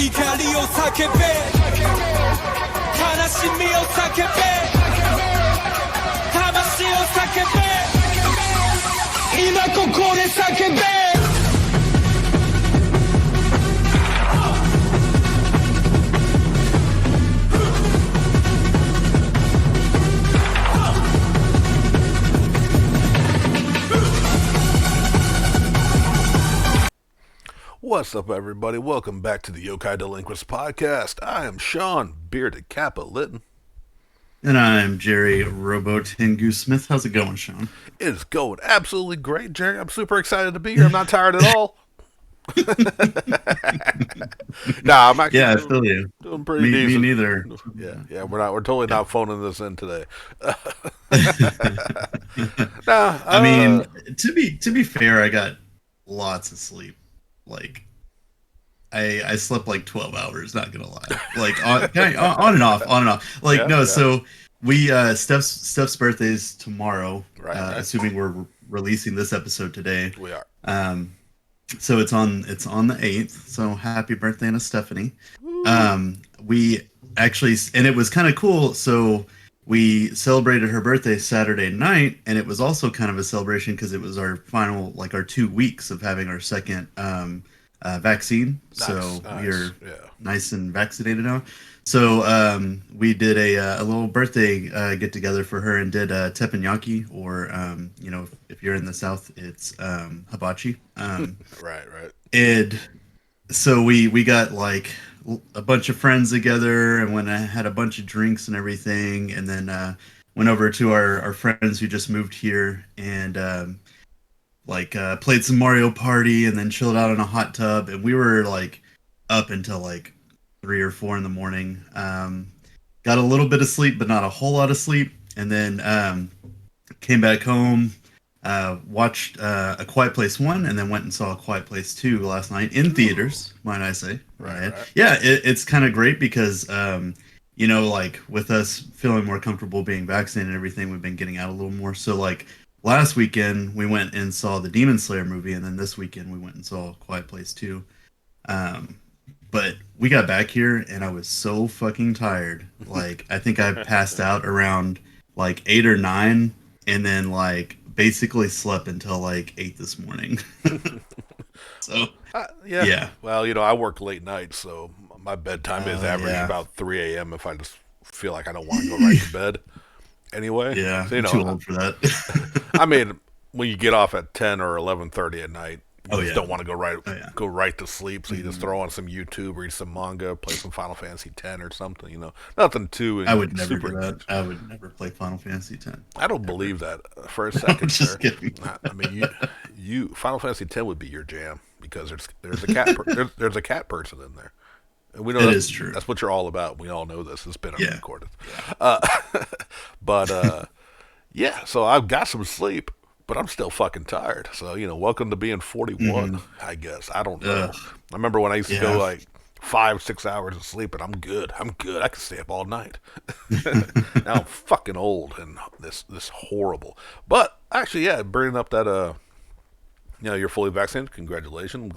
怒りを叫べ悲しみを叫べ魂を叫べ今ここで叫べWhat's up, everybody? Welcome back to the Yokai Delinquents podcast. I am Sean, Bearded Kappa Litton. And I'm Jerry Robo Tengu Smith. How's it going, Sean? It is going absolutely great, Jerry. I'm super excited to be here. I'm not tired at all. Nah, I'm actually I feel you. doing pretty Me decent. neither. Yeah, we're totally not phoning this in today. I mean, to be fair, I got lots of sleep. Like, I slept like 12 hours. Not gonna lie. Like on and off. Like So we Steph's birthday is tomorrow. Right. Assuming we're releasing this episode today. We are. So it's on the 8th. So happy birthday to Stephanie. We actually, and it was kind of cool. So we celebrated her birthday Saturday night, and it was also kind of a celebration because it was our final, like our 2 weeks of having our second vaccine. So we're nice and vaccinated now. So we did a little birthday get together for her and did teppanyaki, or if you're in the South, it's hibachi. Right. And so we got like a bunch of friends together, and when I had a bunch of drinks and everything, and then went over to our friends who just moved here and played some Mario Party, and then chilled out in a hot tub, and we were like up until like 3 or 4 in the morning. Got a little bit of sleep, but not a whole lot of sleep, and then came back home. Watched A Quiet Place 1, and then went and saw A Quiet Place 2 last night in theaters, might I say. Right. Yeah, it's kind of great because, like with us feeling more comfortable being vaccinated and everything, we've been getting out a little more. So like last weekend, we went and saw the Demon Slayer movie, and then this weekend we went and saw A Quiet Place 2. But we got back here, and I was so fucking tired. Like, I think I passed out around like 8 or 9, and then like basically slept until like 8 this morning. So yeah. Well, I work late nights, so my bedtime is averaging about 3 a.m. if I just feel like I don't want to go right to bed. Anyway, Yeah, so, I'm too old for that. I mean, when you get off at 10 or 11:30 at night, you just don't want to go right to sleep, so you just throw on some YouTube, read some manga, play some Final Fantasy X or something. Nothing too. I would never do that. I would never play Final Fantasy X. I don't believe that for a second. Just kidding. I mean, you Final Fantasy X would be your jam because there's a cat there's a cat person in there. And we know that is true. That's what you're all about. We all know this. It's been recorded. Yeah. So I've got some sleep, but I'm still fucking tired. So, welcome to being 41, I guess. I don't know. I remember when I used to go like 5-6 hours of sleep, and I'm good. I can stay up all night. Now I'm fucking old, and this horrible. But actually, bringing up that, you're fully vaccinated. Congratulations. I'm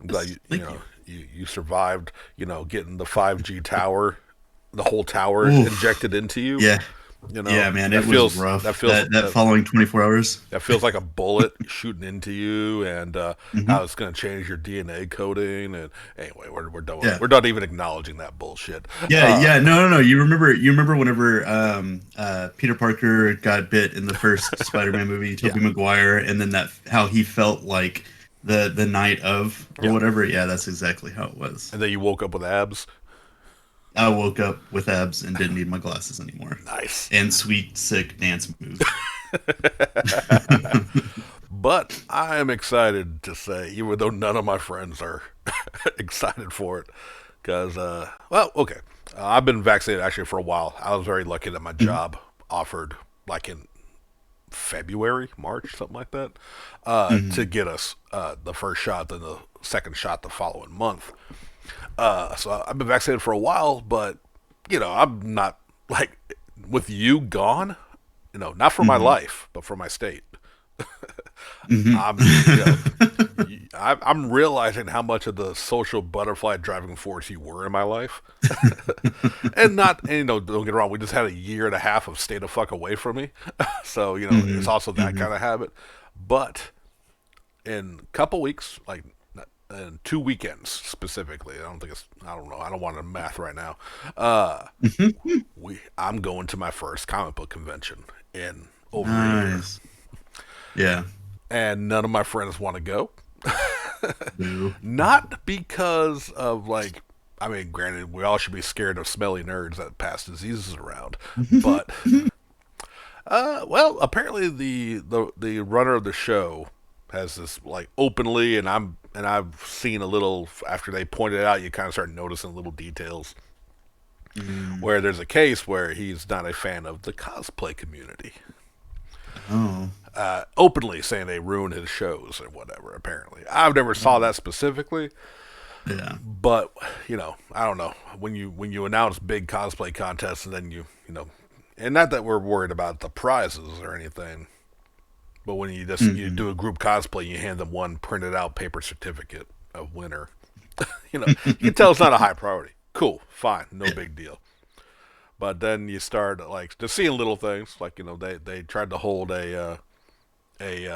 glad you survived, getting the 5G tower, the whole tower injected into you. Yeah. Yeah, man, it was rough. That following 24 hours. That feels like a bullet shooting into you, and how it's going to change your DNA coding. And anyway, we're done. We're done even acknowledging that bullshit. No. You remember whenever Peter Parker got bit in the first Spider-Man movie, Tobey Maguire, and then how he felt like the night of or whatever. Yeah, that's exactly how it was. And then you woke up with abs. I woke up with abs and didn't need my glasses anymore. Nice. And sweet, sick dance moves. But I am excited to say, even though none of my friends are excited for it, because, I've been vaccinated actually for a while. I was very lucky that my job offered, like in February, March, something like that, to get us the first shot, then the second shot the following month. So I've been vaccinated for a while, but, I'm not, like, with you gone, not for my life, but for my state. I'm realizing how much of the social butterfly driving force you were in my life, and not, and, don't get me wrong, we just had a year and a half of stay the fuck away from me, so it's also that kind of habit. But in a couple weeks, like in 2 weekends specifically, I don't know, I don't want to math right now. I'm going to my first comic book convention in over a year, Nice. Yeah. and none of my friends want to go. Boo. Not because of like, I mean, granted, we all should be scared of smelly nerds that pass diseases around, but well, apparently the runner of the show has this like openly, and I've seen a little after they pointed it out. You kind of start noticing little details where there's a case where he's not a fan of the cosplay community. Oh. Openly saying they ruin his shows or whatever. Apparently, I've never saw that specifically, Yeah. but I don't know, when you announce big cosplay contests and then and not that we're worried about the prizes or anything, but when you just you do a group cosplay, you hand them one printed out paper certificate of winner. You can tell it's not a high priority. Cool, fine, no big deal. But then you start like just seeing little things, like they tried to hold a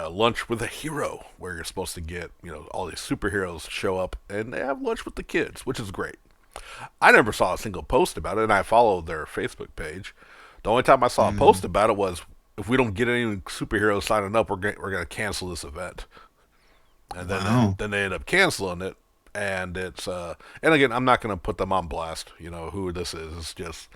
lunch with a hero where you're supposed to get all these superheroes show up and they have lunch with the kids, which is great. I never saw a single post about it, and I followed their Facebook page. The only time I saw a post about it was, if we don't get any superheroes signing up, we're going to cancel this event. And then Wow. then they end up canceling it, and it's and again, I'm not going to put them on blast. Who this is. It's just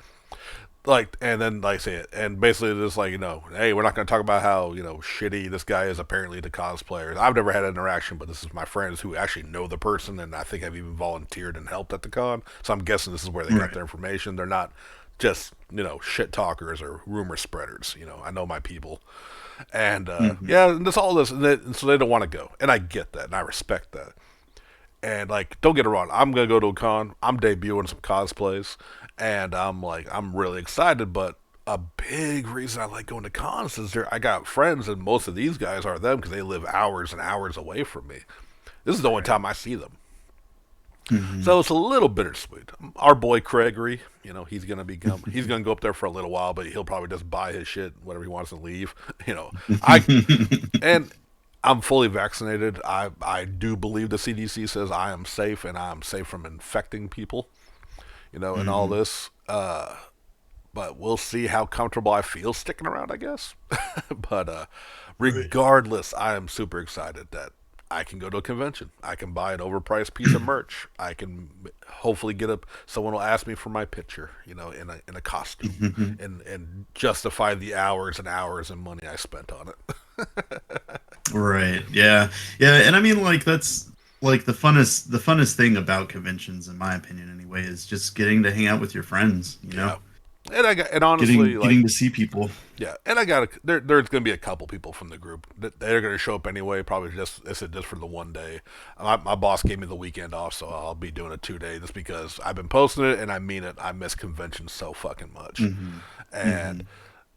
like, and then like I say it, and basically just like hey, we're not going to talk about how shitty this guy is apparently to cosplayers. I've never had an interaction, but this is my friends who actually know the person, and I think have even volunteered and helped at the con. So I'm guessing this is where they got Right. their information. They're not just shit talkers or rumor spreaders. I know my people, and yeah, and that's all this, and so they don't want to go, and I get that, and I respect that. And like, don't get it wrong, I'm gonna go to a con. I'm debuting some cosplays, and I'm really excited. But a big reason I like going to cons is I got friends, and most of these guys are them because they live hours and hours away from me. This is the only time I see them. So it's a little bittersweet. Our boy Gregory, he's he's gonna go up there for a little while, but he'll probably just buy his shit whenever he wants to leave. I and I'm fully vaccinated. I do believe the CDC says I am safe, and I'm safe from infecting people. And all this. But we'll see how comfortable I feel sticking around, I guess. But regardless, I am super excited that I can go to a convention. I can buy an overpriced piece of merch. I can hopefully someone will ask me for my picture, in a costume, and justify the hours and hours and money I spent on it. Right. Yeah. Yeah. And I mean, like, that's like the funnest thing about conventions, in my opinion, anyway, is just getting to hang out with your friends. Yeah. And honestly, getting to see people. yeah, and there's going to be a couple people from the group that they're going to show up anyway. Probably just for the one day. My boss gave me the weekend off, so I'll be doing a 2 day just because I've been posting it, and I mean it. I miss conventions so fucking much, and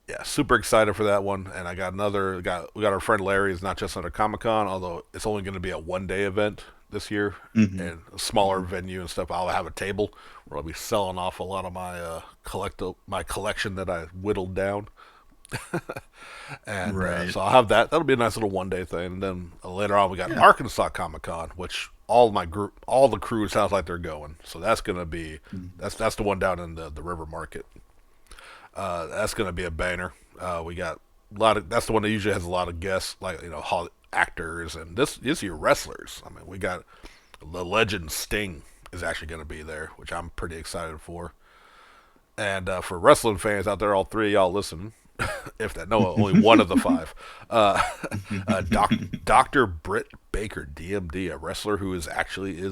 yeah, super excited for that one. And I got we got our friend Larry is not just under Comic Con, although it's only going to be a 1 day event this year, and a smaller venue and stuff. I'll have a table where I'll be selling off a lot of my collection that I whittled down. And Right. so I'll have that. That'll be a nice little 1 day thing. And then later on, we got Arkansas Comic Con, which all the crew sounds like they're going. So that's gonna be that's the one down in the River Market. That's gonna be a banger. We got a lot of. That's the one that usually has a lot of guests, like actors, and this year wrestlers. I mean, we got the legend Sting is actually going to be there, which I'm pretty excited for. And for wrestling fans out there, all three of y'all listen, if that no, only one of the five. Dr. Britt Baker, DMD, a wrestler who is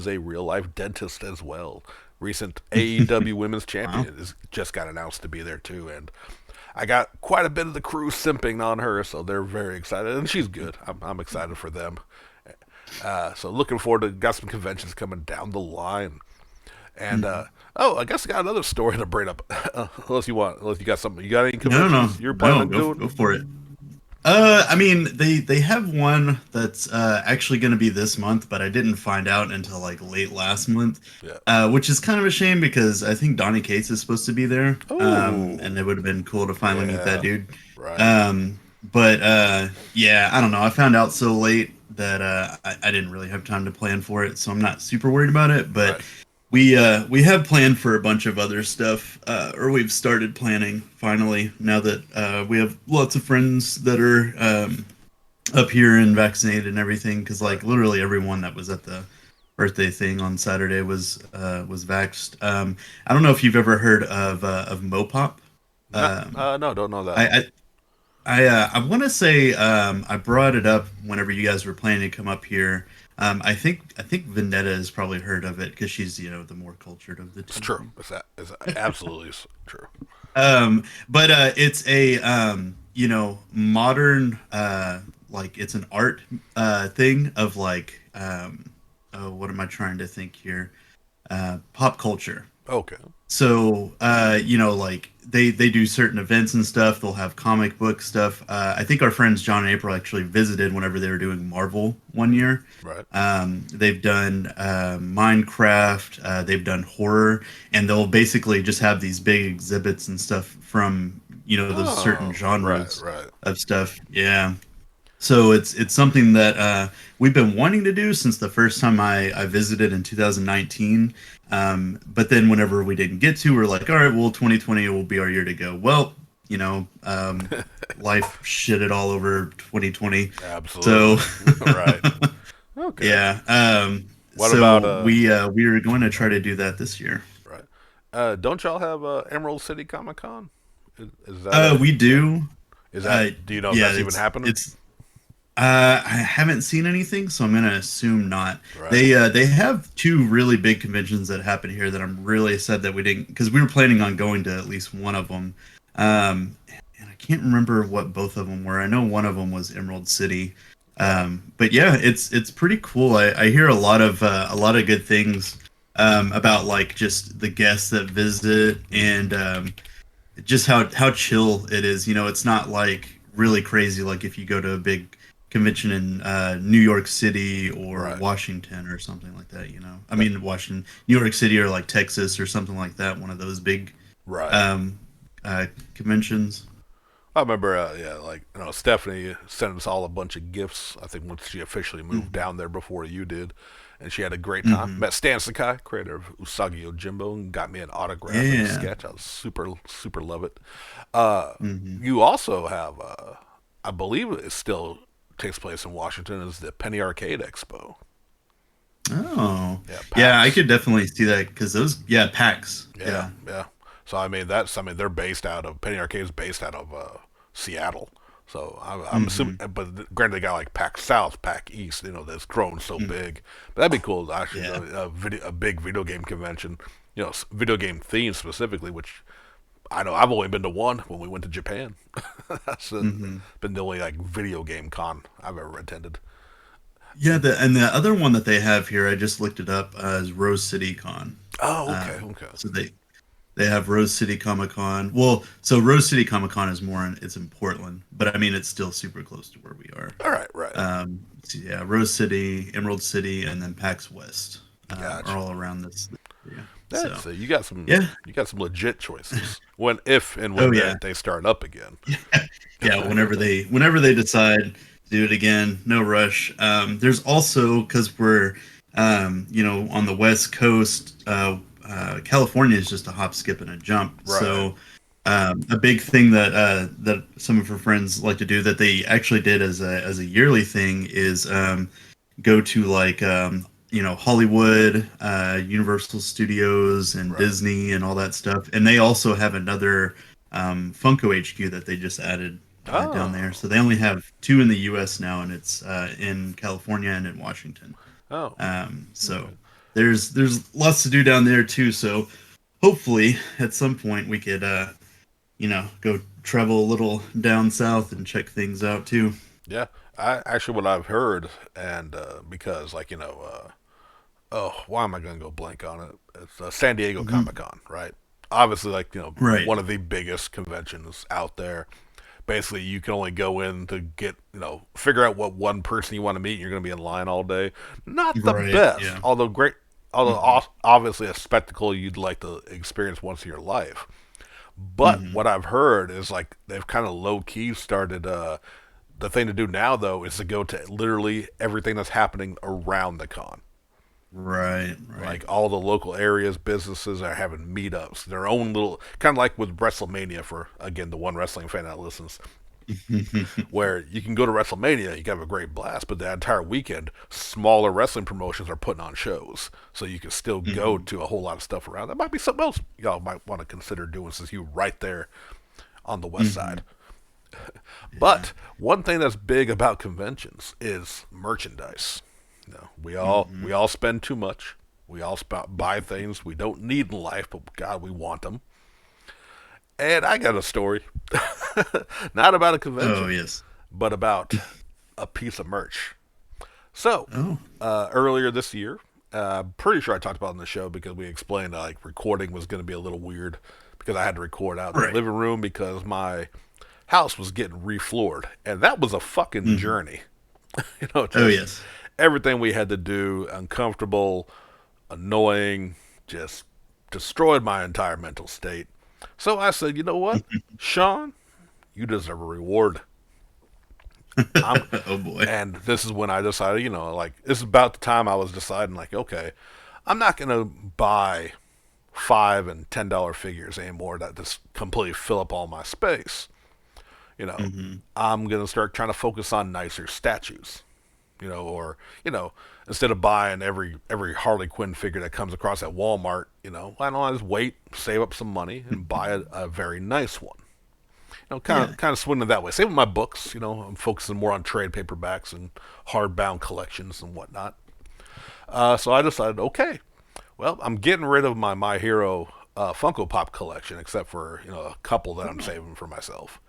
a real life dentist as well. Recent AEW Women's Champion is just got announced to be there too, and I got quite a bit of the crew simping on her, so they're very excited, and she's good. I'm excited for them. So looking forward to got some conventions coming down the line. And I guess I got another story to bring up. Unless you got something. You got any conventions No. you're planning on No, doing? go for it. I mean, they have one that's actually going to be this month, but I didn't find out until like late last month, Yeah. which is kind of a shame because I think Donnie Cates is supposed to be there, and Oh, it would have been cool to finally meet that yeah. dude. Right. But yeah, I don't know. I found out so late that I didn't really have time to plan for it, so I'm not super worried about it. But Right. we have planned for a bunch of other stuff, or we've started planning finally. Now that we have lots of friends that are up here and vaccinated and everything, because Right. like literally everyone that was at the birthday thing on Saturday was vaxxed. I don't know if you've ever heard of Mopop. No, Um, no, don't know that I, one. I want to say I brought it up whenever you guys were planning to come up here. I think Vanetta has probably heard of it because she's the more cultured of the It's two. true. It's absolutely true. But it's a modern like it's an art thing of like oh, what am I trying to think here? Pop culture. Okay. So, like they do certain events and stuff. They'll have comic book stuff. I think our friends John and April actually visited whenever they were doing Marvel one year. Right. They've done Minecraft. They've done horror, and they'll basically just have these big exhibits and stuff from those certain Oh, right, genres right. of stuff. Yeah. So it's something that we've been wanting to do since the first time I visited in 2019. But then whenever we didn't get to, we're like, all right, well, 2020 will be our year to go. Well, life shitted all over 2020. So Absolutely. Right. Okay. yeah. What about So we are going to try to do that this year. right? Don't y'all have Emerald City Comic Con? Is that We yeah? do. Is that? Do you know if Yeah, that's even happening? it's I haven't seen anything, so I'm gonna assume not. Right. They have two really big conventions that happen here that I'm really sad that we didn't, because we were planning on going to at least one of them. And I can't remember what both of them were. I know one of them was Emerald City. But yeah, it's pretty cool. I hear a lot of good things about like just the guests that visit and just how chill it is. It's not like really crazy like if you go to a big convention in New York City or Right. Washington or something like that. I mean Washington, New York City, or like Texas or something like that. One of those big Right. um, conventions. I remember, yeah, like Stephanie sent us all a bunch of gifts. I think once she officially moved Mm-hmm. down there before you did, and she had a great time. Mm-hmm. Met Stan Sakai, creator of Usagi Yojimbo, and got me an autograph and a Yeah. sketch. I was super love it. Mm-hmm. You also have, I believe it still takes place in Washington, is the Penny Arcade Expo. Oh, Yeah, yeah, I PAX. could definitely see that because yeah, PAX. Yeah, Yeah. yeah. So I mean they're based out of Penny Arcade is based out of Seattle. So I'm assuming, Mm-hmm. but granted, they got like Pack South, Pack East, that's grown so big. But that'd be cool to actually Yeah. go a big video game convention, video game themed specifically. Which I know I've only been to one when we went to Japan. That's Mm-hmm. been the only like video game con I've ever attended. Yeah, the other one that they have here, I just looked it up, is Rose City Con. Oh, okay, Um, okay, so they have Rose City Comic Con. Well, so Rose City Comic Con is it's in Portland, but I mean it's still super close to where we are. all right, right, So yeah, Rose City, Emerald City, and then PAX West are gotcha. all around this area. So That's yeah, you got some legit choices when if and oh when yeah, they start up again. yeah. Whenever they decide to do it again, no rush. There's also, because we're on the West Coast, California is just a hop, skip, and a jump. Right. So a big thing that some of her friends like to do that they actually did as a yearly thing is go to like Hollywood, Universal Studios, and Right. Disney, and all that stuff. And they also have another Funko HQ that they just added down there. Oh. So they only have two in the U.S. now, and it's in California and in Washington. Oh. So there's lots to do down there too. So hopefully at some point we could go travel a little down south and check things out too. Yeah. I actually what I've heard and because like oh why am I gonna go blank on it? It's San Diego Hmm. Comic Con, right? Obviously like Right. one of the biggest conventions out there. basically you can only go in to get, figure out what one person you want to meet. And you're going to be in line all day. Not the Right. best, Yeah. although obviously a spectacle you'd like to experience once in your life. But what I've heard is like they've kind of low key started. The thing to do now though is to go to literally everything that's happening around the con. Right. Right. Like all the local areas, businesses are having meetups, their own little kind of like with WrestleMania for again the one wrestling fan that listens, where you can go to WrestleMania, you can have a great blast, but the entire weekend, smaller wrestling promotions are putting on shows, so you can still go to a whole lot of stuff around. That might be something else y'all might want to consider doing since you're right there on the west side. But one thing that's big about conventions is merchandise. We all spend too much. We all buy things we don't need in life, but God, we want them. And I got a story, not about a convention, Oh yes. but about a piece of merch. So, Oh. earlier this year, pretty sure I talked about it in the show because we explained that, like recording was going to be a little weird because I had to record out in Right. the living room because my house was getting refloored, and that was a fucking journey. Oh Just yes. everything we had to do, uncomfortable, annoying, just destroyed my entire mental state. So I said, you know what, Sean, you deserve a reward. Oh boy. And this is when I decided, like, this is about the time I was deciding, like, okay, I'm not going to buy $5 and $10 figures anymore that just completely fill up all my space. I'm going to start trying to focus on nicer statues. Or instead of buying every Harley Quinn figure that comes across at Walmart, why don't I just wait, save up some money, and buy a very nice one? Kind of swinging that way. Same with my books. I'm focusing more on trade paperbacks and hardbound collections and whatnot. So I decided, okay, well, I'm getting rid of my My Hero Funko Pop collection, except for a couple that I'm saving for myself.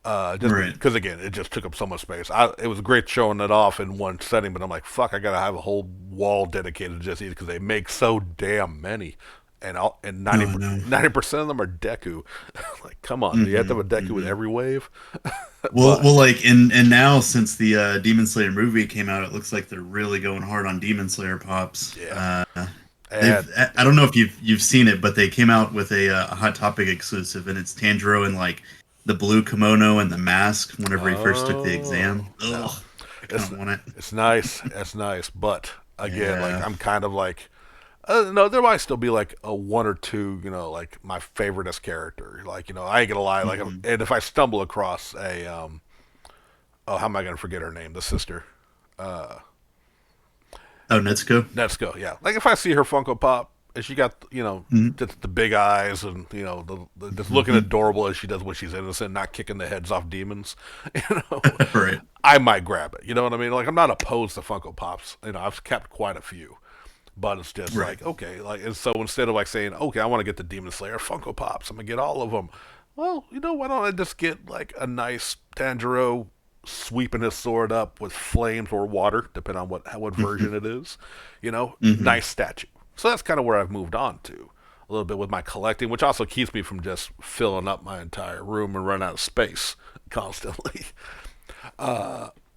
Just Right. because again, it just took up so much space. It was great showing it off in one setting, but I'm like, fuck, I gotta have a whole wall dedicated to just these because they make so damn many, and 90% of them are Deku. Like, come on, do you have to have a Deku with every wave? Well, like, and now since the Demon Slayer movie came out, it looks like they're really going hard on Demon Slayer pops. Yeah. I don't know if you've seen it, but they came out with a Hot Topic exclusive, and it's Tanjiro in like the blue kimono and the mask whenever he first took the exam. Ugh, I kind of want it. It's nice. It's nice, but again, Yeah. like I'm kind of like, no, there might still be like a one or two, like my favoriteest character. Like, I ain't gonna lie, like, and if I stumble across a, oh, how am I gonna forget her name? The sister, Oh, Netsuko. Netsuko. Yeah, like if I see her Funko Pop and she got, just the big eyes and just looking adorable as she does when she's innocent, not kicking the heads off demons, Right. I might grab it. You know what I mean? Like, I'm not opposed to Funko Pops. I've kept quite a few. But it's just Right. like, okay, like, and so instead of like saying, okay, I want to get the Demon Slayer Funko Pops, I'm going to get all of them. Well, why don't I just get like a nice Tanjiro sweeping his sword up with flames or water, depending on what version it is, nice statue. So that's kind of where I've moved on to a little bit with my collecting, which also keeps me from just filling up my entire room and running out of space constantly.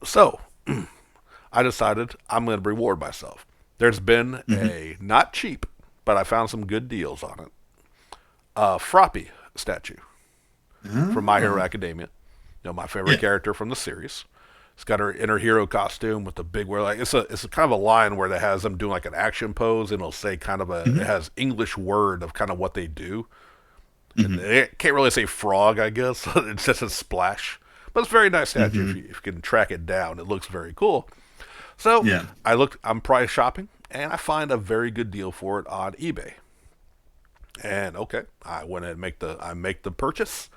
So I decided I'm going to reward myself. There's been a, not cheap, but I found some good deals on it, Froppy statue from My Hero Academia. My favorite character from the series. It's got her in her hero costume with the big wear. Like, it's a kind of a line where it has them doing like an action pose, and it'll say kind of it has English word of kind of what they do. And it can't really say frog, I guess. It's just a splash. But it's a very nice statue if you can track it down. It looks very cool. So I'm price shopping, and I find a very good deal for it on eBay. And okay, I went ahead and make the purchase.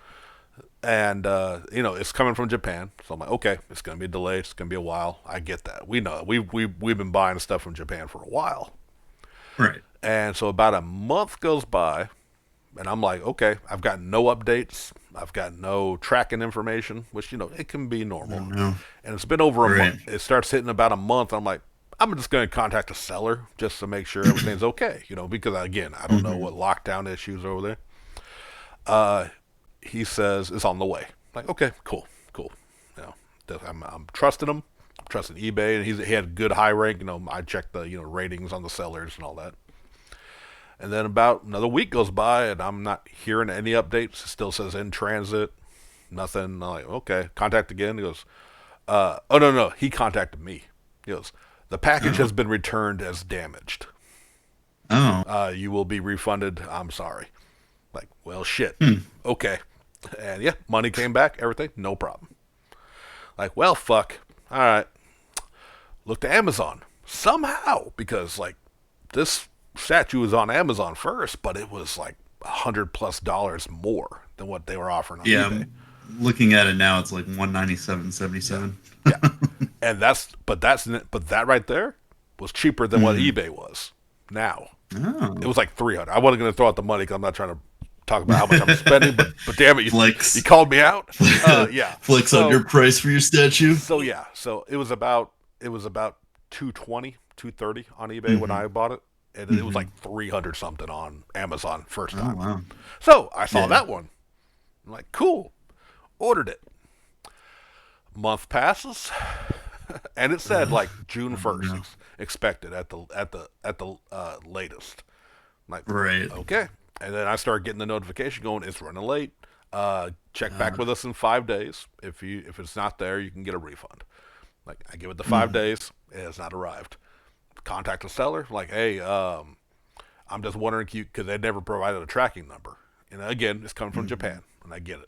And it's coming from Japan, so I'm like, okay, it's gonna be a delay, it's gonna be a while. I get that. We know we've been buying stuff from Japan for a while. Right. And so about a month goes by, and I'm like, okay, I've got no updates. I've got no tracking information, which, it can be normal. No. And it's been over a Right. month. It starts hitting about a month. I'm like, I'm just going to contact the seller just to make sure everything's okay, because, again, I don't know what lockdown issues are over there. He says it's on the way. Like, okay, cool, cool. You know, I'm trusting him. I'm trusting eBay, and he had good high rank. You know, I checked the ratings on the sellers and all that. And then about another week goes by, and I'm not hearing any updates. It still says in transit, nothing. I'm like, okay, contact again. He goes, oh no, he contacted me. He goes, the package has been returned as damaged. Oh. You will be refunded. I'm sorry. Like, well, shit. Okay. And yeah, money came back, everything, no problem. Like, well, fuck. All right. Look to Amazon. Somehow, because, like, this statue was on Amazon first, but it was like $100+ more than what they were offering on Yeah, eBay. I'm looking at it now, it's like 197.77. Yeah. And but that right there was cheaper than what eBay was now. Oh. It was like 300. I wasn't going to throw out the money because I'm not trying to talk about how much I'm spending, but damn it, Flex. you called me out. Yeah, Flex on your price for your statue. So yeah, so it was about 220, 230 on eBay when I bought it, and it was like 300 something on Amazon first time. Oh, wow. So I saw that one. I'm like, cool. Ordered it. Month passes, and it said like June 1st expected at the latest. I'm like, Right. okay. And then I started getting the notification going, it's running late. Check back with us in 5 days. If it's not there, you can get a refund. Like, I give it the 5 days, it has not arrived. Contact the seller, like, hey, I'm just wondering, because they never provided a tracking number. And again, it's coming from Japan, and I get it.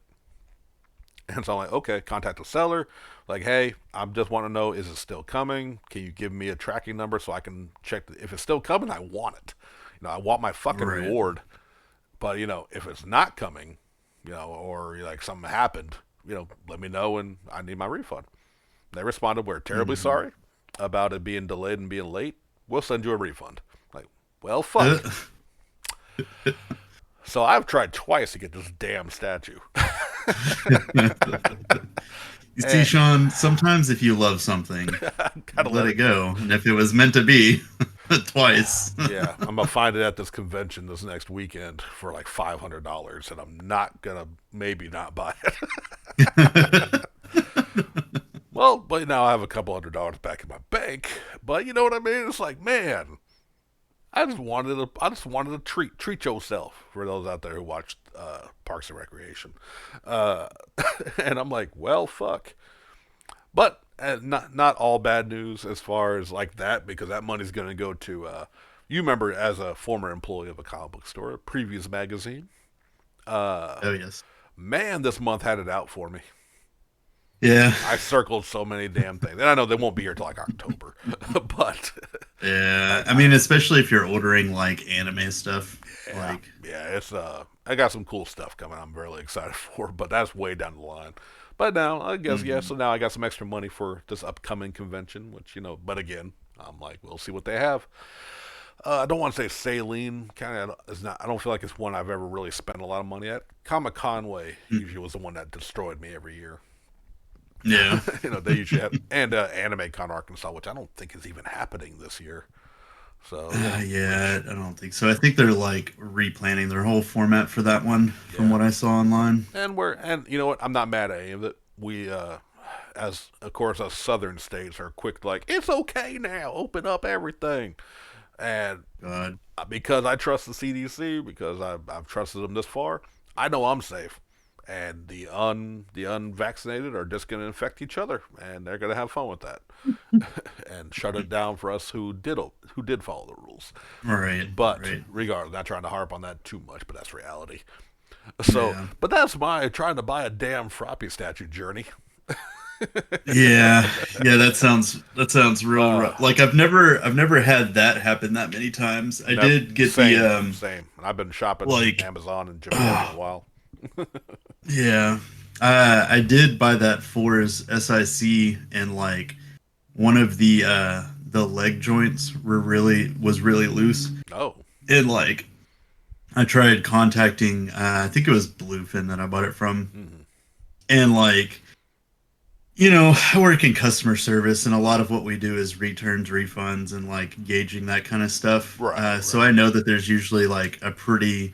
And so I'm like, okay, contact the seller. Like, hey, I just want to know, is it still coming? Can you give me a tracking number so I can check? If it's still coming, I want it. I want my fucking reward. But, if it's not coming, or like something happened, let me know and I need my refund. They responded, we're terribly sorry about it being delayed and being late. We'll send you a refund. Like, well, fuck. So I've tried twice to get this damn statue. You see, Sean, sometimes if you love something, let it go. And if it was meant to be, twice. Yeah, I'm going to find it at this convention this next weekend for like $500, and I'm not going to maybe not buy it. Well, but now I have a couple $100 back in my bank. But you know what I mean? It's like, man, I just wanted a treat yourself, for those out there who watched Parks and Recreation. And I'm like, well, fuck. But not all bad news as far as like that, because that money's going to go to, you remember, as a former employee of a comic book store, Previews Magazine. Oh, yes. Man, this month had it out for me. Yeah. I circled so many damn things. And I know they won't be here till like October. But yeah, I mean, especially if you're ordering like anime stuff. It's I got some cool stuff coming I'm really excited for, but that's way down the line. But now I guess so now I got some extra money for this upcoming convention, which but again, I'm like, we'll see what they have. I don't want to say Saline kind of is not. I don't feel like it's one I've ever really spent a lot of money at. Comic Conway usually was the one that destroyed me every year. Yeah. They usually have, and Anime Con Arkansas, which I don't think is even happening this year. So yeah, I don't think so. I think they're like replanning their whole format for that one, from what I saw online. And you know what? I'm not mad at any of it. We, as of course, us southern states are quick to like, it's okay now, open up everything, and God. Because I trust the CDC, because I've trusted them this far, I know I'm safe. And the unvaccinated are just going to infect each other, and they're going to have fun with that, and shut it down for us who did follow the rules. Right. But right. regardless, not trying to harp on that too much, but that's reality. So, but that's my trying to buy a damn Froppy statue journey. yeah, that sounds real rough. Like I've never had that happen that many times. I did get same. And I've been shopping like Amazon and Japan for a while. Yeah, I did buy that for his SIC, and like one of the leg joints was really loose. Oh, and like I tried contacting, I think it was Bluefin that I bought it from, and like, I work in customer service, and a lot of what we do is returns, refunds, and like gauging that kind of stuff. Right. So I know that there's usually like a pretty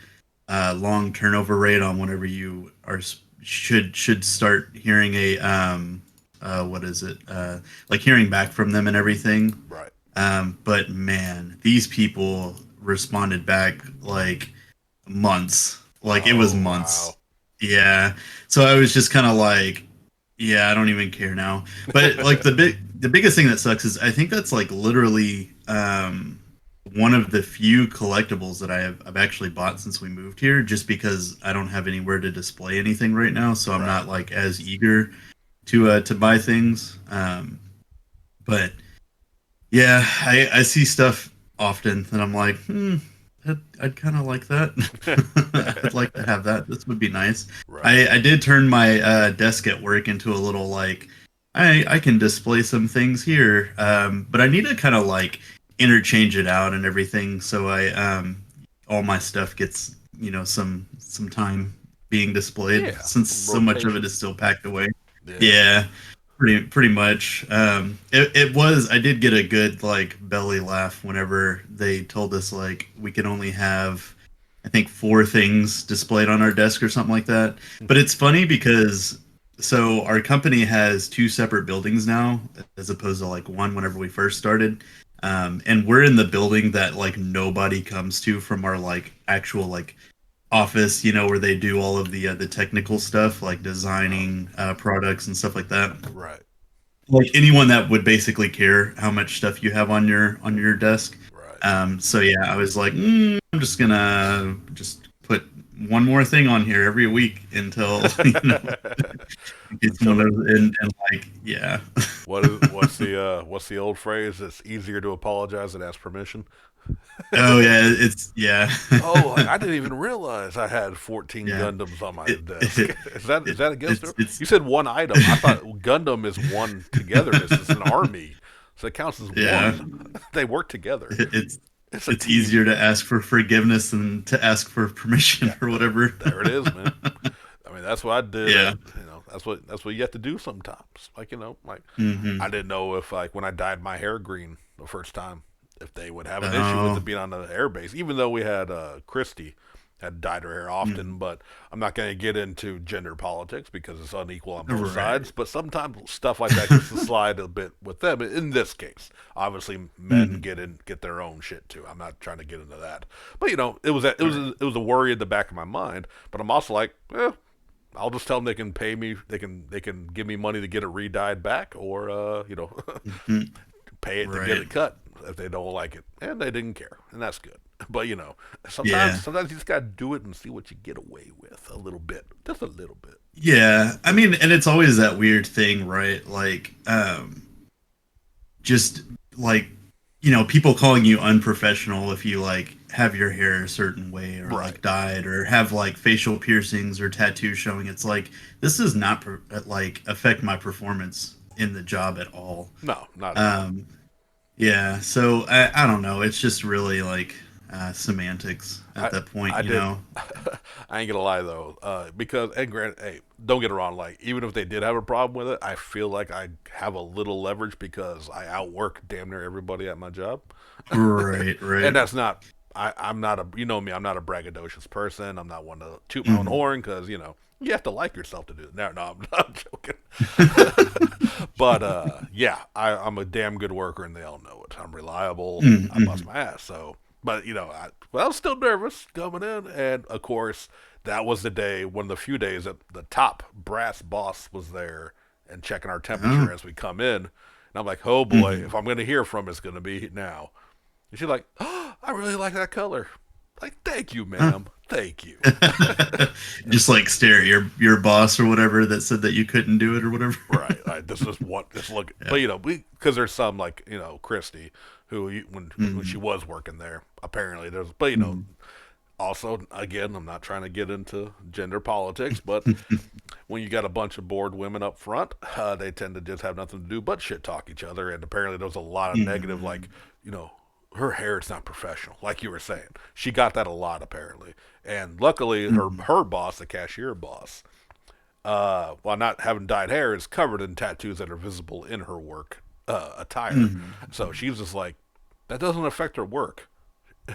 long turnover rate on whenever you are should start hearing a what is it, like hearing back from them and everything. Right. But man, these people responded back like months. Like it was months. Wow. Yeah. So I was just kind of like, yeah, I don't even care now. But like the biggest thing that sucks is I think that's like literally one of the few collectibles that I've actually bought since we moved here, just because I don't have anywhere to display anything right now, so I'm not like as eager to buy things. But yeah, I see stuff often and I'm like, I'd kind of like that. I'd like to have that. This would be nice. Right. I did turn my desk at work into a little like I can display some things here, but I need to kind of like interchange it out and everything. So I all my stuff gets some time being displayed Yeah. since so much of it is still packed away. Yeah. Yeah, pretty much. It was. I did get a good like belly laugh whenever they told us like we could only have, I think, 4 things displayed on our desk or something like that. But it's funny because so our company has 2 separate buildings now, as opposed to like one whenever we first started. And we're in the building that like nobody comes to from our like actual like office, where they do all of the technical stuff like designing products and stuff like that. Right. Like anyone that would basically care how much stuff you have on your desk. Right. So yeah, I was like, I'm just gonna just put one more thing on here every week until it's one of and like yeah. What's the old phrase? It's easier to apologize than ask permission. Oh yeah, it's yeah. Oh, I didn't even realize I had 14 Yeah. Gundams on my It, desk. it, Is that against it? it's You said one item. I thought Gundam is one togetherness. It's an army, so it counts as yeah. one. They work together. It's It's a it's team. easier to ask for forgiveness than to ask for permission or whatever. There it is, man. I mean, that's what I did. Yeah. That's what you have to do sometimes. Like like Hmm. I didn't know if like when I dyed my hair green the first time, if they would have an issue with Oh. it being on the air base, even though we had Christy had dyed her hair often. Mm. But I'm not going to get into gender politics because it's unequal on both Right. sides. But sometimes stuff like that just slide a bit with them. In this case, obviously men get their own shit too. I'm not trying to get into that. But it was a worry in the back of my mind. But I'm also like, I'll just tell them they can pay me. They can give me money to get it re-dyed back, or Mhm. pay it to get Right. it cut if they don't like it, and they didn't care, and that's good. But sometimes Yeah. sometimes you just gotta do it and see what you get away with a little bit, just a little bit. Yeah. I mean, and it's always that weird thing, right? Like, just like, people calling you unprofessional if you like have your hair a certain way or Right. like dyed or have like facial piercings or tattoos showing. It's like, this does not like affect my performance in the job at all. No, not at all. Yeah, so I don't know. It's just really like semantics I at that point, I you did. know. I ain't gonna lie though, because and grant, hey, don't get it wrong. Like even if they did have a problem with it, I feel like I have a little leverage because I outwork damn near everybody at my job. Right, And right. that's not. I'm not a. You know me. I'm not a braggadocious person. I'm not one to toot my own Mhm. horn because you have to like yourself to do it. No, I'm not joking. But yeah, I'm a damn good worker, and they all know it. I'm reliable. I bust Mhm. my ass. So, but I was still nervous coming in, and of course, that was the day, one of the few days that the top brass boss was there and checking our temperature Oh. as we come in. And I'm like, oh boy, Mhm. if I'm gonna hear from, it's gonna be now. And she's like, oh, I really like that color. Like, thank you, Huh. ma'am. Thank you. Just like stare at your boss or whatever that said that you couldn't do it or whatever. Right. Like, this is what this look. Yeah. But because there's some like Christy, who when she Mhm. was working there, apparently there's. But Mhm. also again, I'm not trying to get into gender politics, but when you got a bunch of bored women up front, they tend to just have nothing to do but shit talk each other, and apparently there was a lot of negative, like Mhm. you know. Her hair is not professional, like you were saying. She got that a lot apparently, and luckily Mhm. her boss, the cashier boss, while not having dyed hair, is covered in tattoos that are visible in her work attire. Mhm. So she's just like, that doesn't affect her work.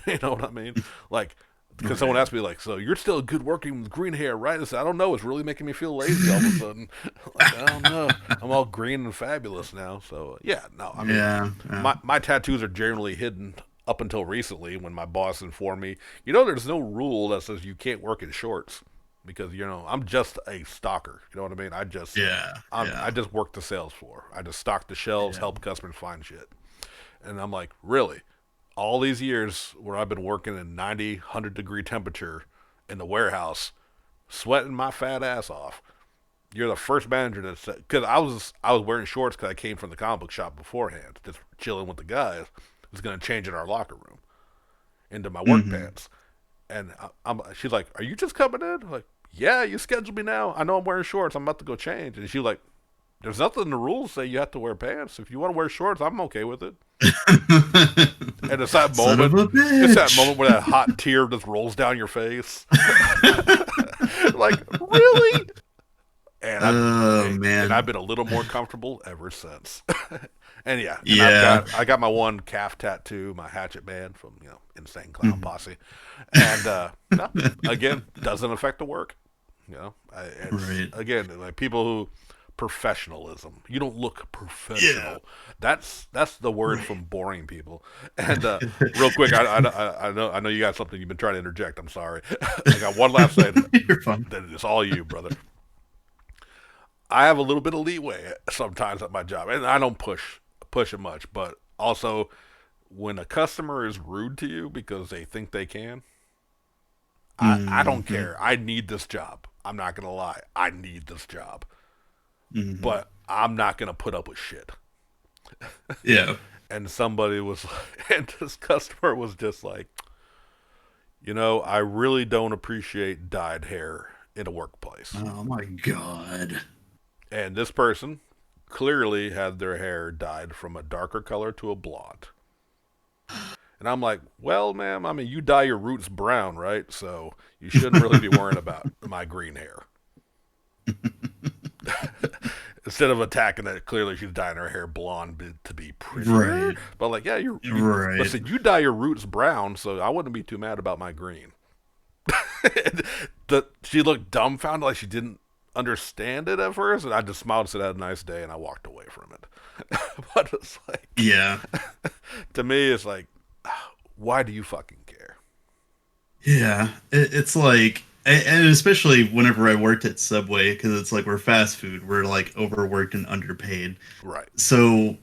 You know what I mean? Like, because someone asked me like, "So you're still good working with green hair, right?" I said, "I don't know. It's really making me feel lazy all of a sudden. Like, I don't know. I'm all green and fabulous now." So yeah, no, I mean, my tattoos are generally hidden up until recently when my boss informed me, there's no rule that says you can't work in shorts because I'm just a stalker. You know what I mean? I just work the sales floor. I just stock the shelves, help customers find shit, and I'm like, really. All these years where I've been working in 90, 100-degree temperature in the warehouse, sweating my fat ass off, you're the first manager that said, because I was wearing shorts because I came from the comic book shop beforehand, just chilling with the guys. Was going to change in our locker room into my work pants, and she's like, "Are you just coming in?" I'm like, yeah, you scheduled me now. I know I'm wearing shorts. I'm about to go change, and she's like, "There's nothing in the rules say you have to wear pants. If you want to wear shorts, I'm okay with it." And it's that moment where that hot tear just rolls down your face. Like, really? And I've been a little more comfortable ever since. And I got my one calf tattoo, my Hatchet Man from Insane Clown Posse, and again, doesn't affect the work. Again, like people who professionalism. You don't look professional. That's the word from boring people. And real quick, I know you got something you've been trying to interject. I'm sorry. I got one last thing. You're fine. It's all you, brother. I have a little bit of leeway sometimes at my job, and I don't push it much. But also, when a customer is rude to you because they think they can, I don't care. I need this job. I'm not gonna lie. I need this job. But I'm not going to put up with shit. Yeah. And and this customer was just like, I really don't appreciate dyed hair in a workplace. Oh my God. And this person clearly had their hair dyed from a darker color to a blonde. And I'm like, well, ma'am, I mean, you dye your roots brown, right? So you shouldn't really be worrying about my green hair. Instead of attacking that, clearly she's dyeing her hair blonde to be pretty. Right. But like, yeah, right. Listen, you dye your roots brown, so I wouldn't be too mad about my green. She looked dumbfounded, like she didn't understand it at first, and I just smiled and said, "Have a nice day," and I walked away from it. But it's like, yeah, to me, it's like, why do you fucking care? Yeah, it's like. And especially whenever I worked at Subway, because it's like we're fast food, we're like overworked and underpaid. Right. So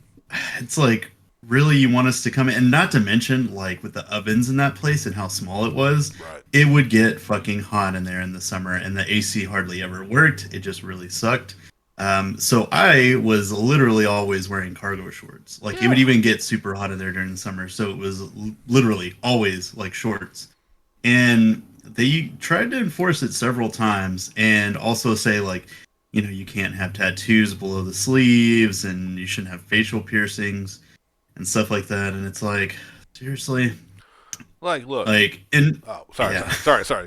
it's like, really, you want us to come in? And not to mention, like with the ovens in that place and how small it was, it would get fucking hot in there in the summer, and the AC hardly ever worked. It just really sucked. So I was literally always wearing cargo shorts. Like it would even get super hot in there during the summer. So it was literally always like shorts. And they tried to enforce it several times and also say like, you can't have tattoos below the sleeves and you shouldn't have facial piercings and stuff like that. And it's like, seriously? Like, look. Like, and sorry.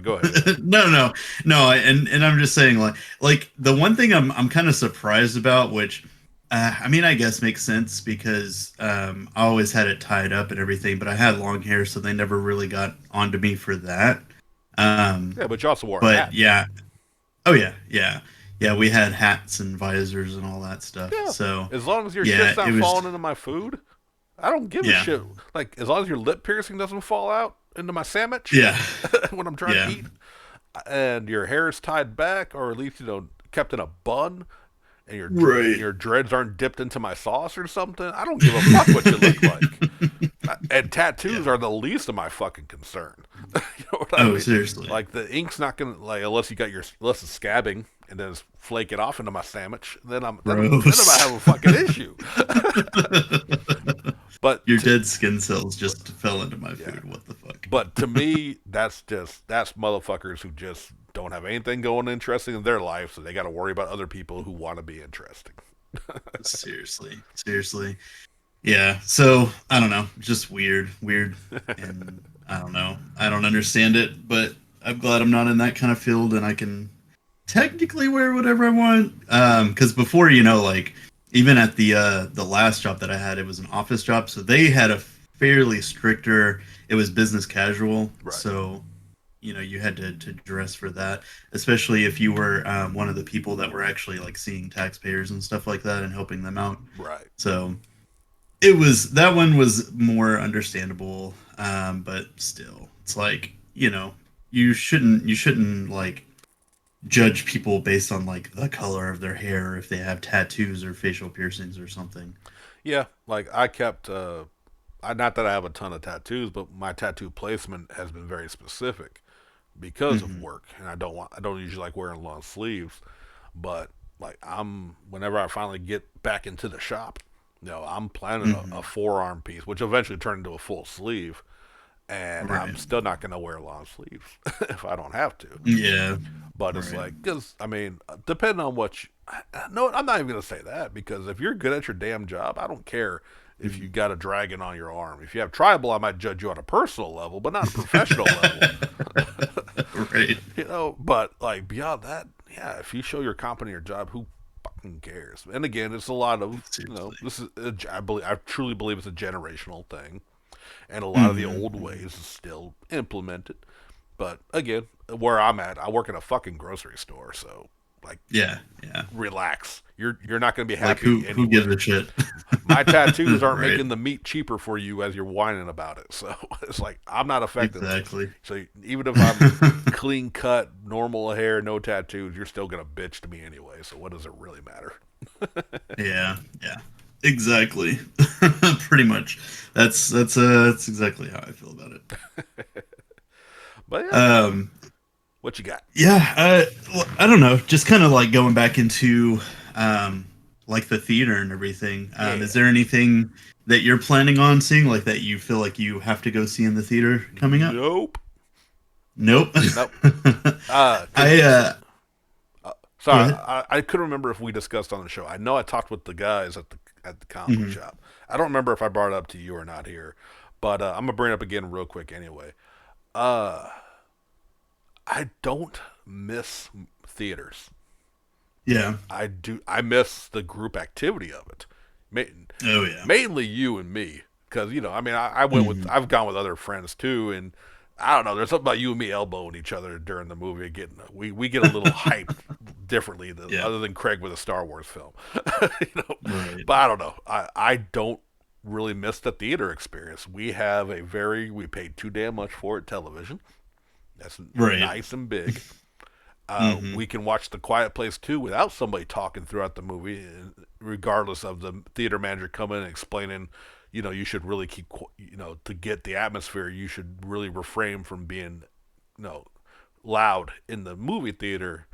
Go ahead. No. And I'm just saying like the one thing I'm kind of surprised about, which I mean, I guess makes sense because I always had it tied up and everything, but I had long hair, so they never really got onto me for that. But you also wore a hat. Yeah. Oh yeah. We had hats and visors and all that stuff. Yeah. So as long as your shit's not falling into my food, I don't give a shit. Like as long as your lip piercing doesn't fall out into my sandwich. Yeah. When I'm trying to eat, and your hair is tied back, or at least kept in a bun, and your dreads aren't dipped into my sauce or something. I don't give a fuck what you look like. And tattoos are the least of my fucking concern. You know what I mean? Seriously. Like the ink's not gonna unless it's scabbing and then it's flaking off into my sandwich. Then I'm gonna have a fucking issue. But your dead skin cells just fell into my food. What the fuck? But to me, that's motherfuckers who just don't have anything going interesting in their life, so they got to worry about other people who want to be interesting. Seriously. Yeah. So I don't know, just weird, and I don't know. I don't understand it, but I'm glad I'm not in that kind of field, and I can technically wear whatever I want. Because before, like even at the last job that I had, it was an office job, so they had a fairly stricter. It was business casual, so. you had to dress for that, especially if you were one of the people that were actually like seeing taxpayers and stuff like that and helping them out. Right. So it was that one was more understandable, but still, it's like you shouldn't like judge people based on like the color of their hair, or if they have tattoos or facial piercings or something. Yeah, like I kept. Not that I have a ton of tattoos, but my tattoo placement has been very specific because of Hmm. work, and I don't usually like wearing long sleeves, but like whenever I finally get back into the shop, I'm planning a Hmm. forearm piece, which eventually turned into a full sleeve, and I'm Right. still not gonna wear long sleeves if I don't have to. Yeah. But it's Right. like, because I mean, depending on what no, I'm not even gonna say that, because if you're good at your damn job, I don't care if you Mhm. got a dragon on your arm. If you have tribal, I might judge you on a personal level, but not a professional level. Right. But like beyond that, yeah, if you show you're competent in your job, who fucking cares? And again, it's a lot of, Seriously. this is I truly believe it's a generational thing, and a lot of the old Hmm. ways is still implemented. But again, where I'm at, I work in a fucking grocery store, so like, Yeah. Yeah. relax. You're not going to be Like happy who gives anyway. a shit? My tattoos aren't Right. making the meat cheaper for you as you're whining about it. So it's like I'm not affecting those. Exactly. So even if I'm clean cut, normal hair, no tattoos, you're still gonna bitch to me anyway. So what does it really matter? Yeah. Yeah. Exactly. Pretty much. That's exactly how I feel about it. But yeah, Um. what you got? Yeah. Well, I don't know. Just kind of like going back into um like the theater and everything. Is Yeah. there anything that you're planning on seeing, like that you feel like you have to go see in the theater coming up? Nope. Nope. Nope. I Go Sorry, ahead. I couldn't remember if we discussed on the show. I know I talked with the guys at the comic book Hmm. shop. I don't remember if I brought it up to you or not here, but I'm gonna bring it up again real quick anyway. Uh, I don't miss theaters. Yeah. I do. I miss the group activity of it. Ma- Oh yeah. Mainly you and me, because I mean, Hmm. I've gone with other friends too, and I don't know. There's something about you and me elbowing each other during the movie. We get a little hyped differently, Yeah. other than Craig with a Star Wars film. you know, Right. but I don't know. I don't really miss the theater experience. We paid too damn much for it television. That's Right. nice and big. Hmm. We can watch The Quiet Place 2 without somebody talking throughout the movie, regardless of the theater manager coming and explaining, you should really to get the atmosphere, you should really refrain from being, loud in the movie theater